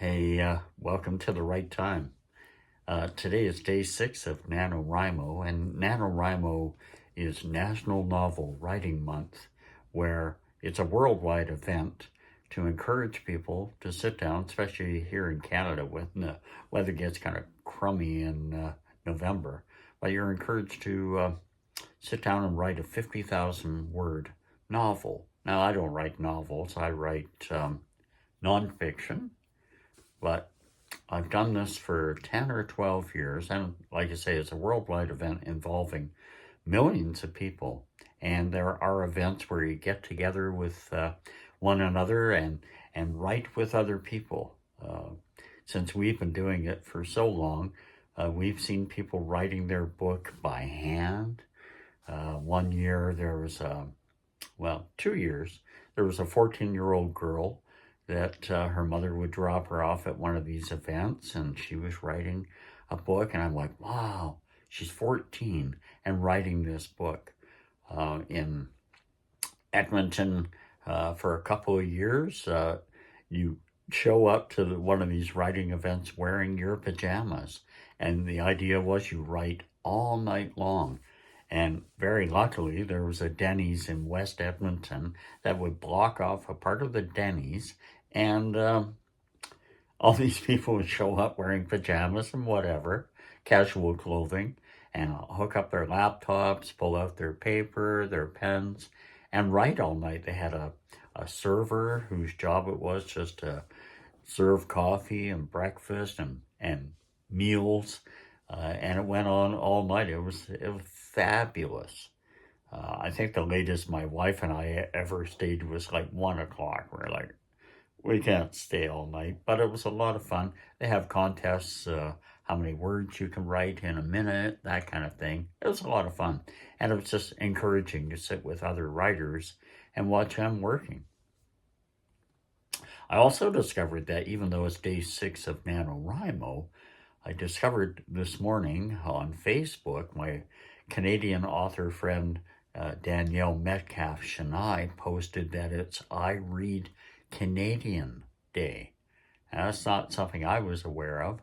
Hey, welcome to the right time. Today is day 6 of NaNoWriMo, and NaNoWriMo is National Novel Writing Month, where it's a worldwide event to encourage people to sit down, especially here in Canada when the weather gets kind of crummy in November. But you're encouraged to sit down and write a 50,000 word novel. Now, I don't write novels, I write nonfiction. But I've done this for 10 or 12 years, and like I say, it's a worldwide event involving millions of people. And there are events where you get together with one another and write with other people. Since we've been doing it for so long, we've seen people writing their book by hand. One year there was, 2 years, there was a 14-year-old girl that her mother would drop her off at one of these events, and she was writing a book, and I'm like, wow, she's 14 and writing this book. In Edmonton, for a couple of years, you show up to one of these writing events wearing your pajamas, and the idea was you write all night long. And very luckily, there was a Denny's in West Edmonton that would block off a part of the Denny's, and all these people would show up wearing pajamas and whatever, casual clothing, and hook up their laptops, pull out their paper, their pens, and write all night. They had a server whose job it was just to serve coffee and breakfast and meals, and it went on all night. It was fabulous. I think the latest my wife and I ever stayed was like 1 o'clock. We're like, we can't stay all night, but it was a lot of fun. They have contests, how many words you can write in a minute, that kind of thing. It was a lot of fun. And it was just encouraging to sit with other writers and watch them working. I also discovered that even though it's day 6 of NaNoWriMo, I discovered this morning on Facebook, my Canadian author friend Danielle Metcalf-Chennai posted that it's I Read Canadian Day. And that's not something I was aware of.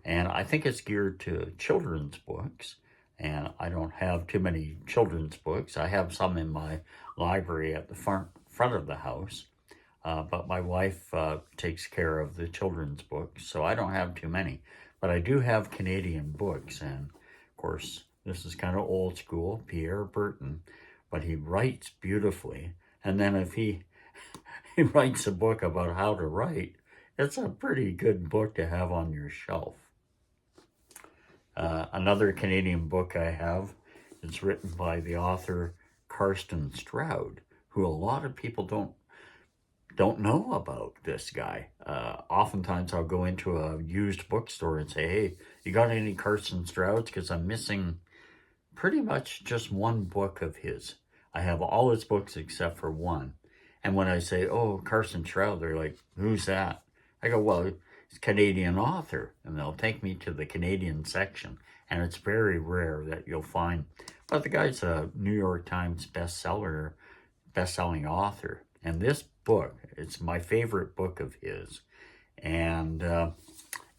And I think it's geared to children's books. And I don't have too many children's books. I have some in my library at the front of the house. But my wife takes care of the children's books, so I don't have too many. But I do have Canadian books. And of course, this is kind of old school, Pierre Burton. But he writes beautifully. And then if he writes a book about how to write, it's a pretty good book to have on your shelf. Another Canadian book I have is written by the author Karsten Stroud, who a lot of people don't know about this guy. Oftentimes I'll go into a used bookstore and say, hey, you got any Karsten Strouds? Because I'm missing pretty much just one book of his. I have all his books except for one. And when I say, oh, Karsten Stroud, they're like, who's that? I go, well, he's a Canadian author. And they'll take me to the Canadian section. And it's very rare that you'll find. But the guy's a New York Times best-selling author. And this book, it's my favorite book of his. And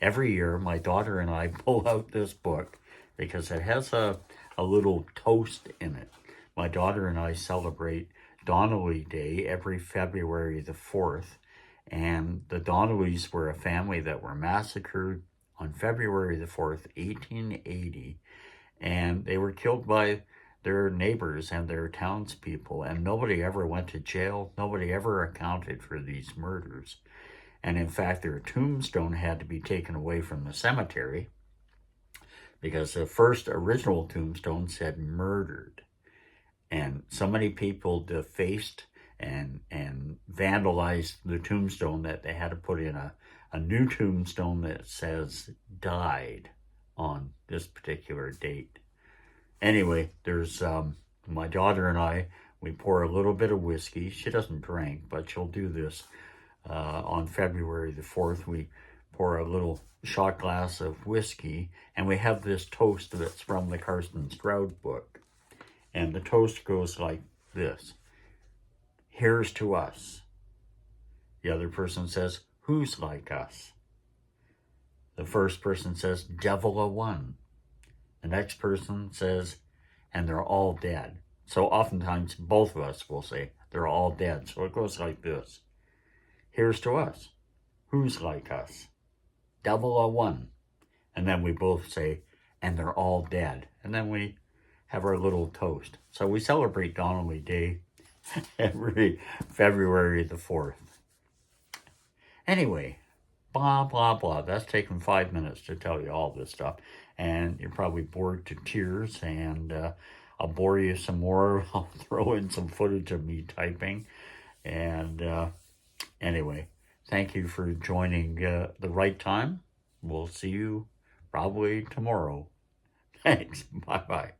every year, my daughter and I pull out this book because it has a little toast in it. My daughter and I celebrate Donnelly Day every February the 4th, and the Donnellys were a family that were massacred on February the 4th, 1880, and they were killed by their neighbors and their townspeople, and nobody ever went to jail. Nobody ever accounted for these murders. And in fact, their tombstone had to be taken away from the cemetery because the first original tombstone said murdered. And so many people defaced and vandalized the tombstone that they had to put in a new tombstone that says died on this particular date. Anyway, there's my daughter and I, we pour a little bit of whiskey. She doesn't drink, but she'll do this on February the 4th. We pour a little shot glass of whiskey, and we have this toast that's from the Karsten Stroud book. And the toast goes like this. Here's to us. The other person says, who's like us? The first person says, devil a one. The next person says, and they're all dead. So oftentimes both of us will say, they're all dead. So it goes like this. Here's to us. Who's like us? Devil a one. And then we both say, and they're all dead. And then we have our little toast. So we celebrate Donnelly Day every February the 4th. Anyway, blah, blah, blah. That's taken 5 minutes to tell you all this stuff. And you're probably bored to tears. And I'll bore you some more. I'll throw in some footage of me typing. And anyway, thank you for joining the right time. We'll see you probably tomorrow. Thanks. Bye-bye.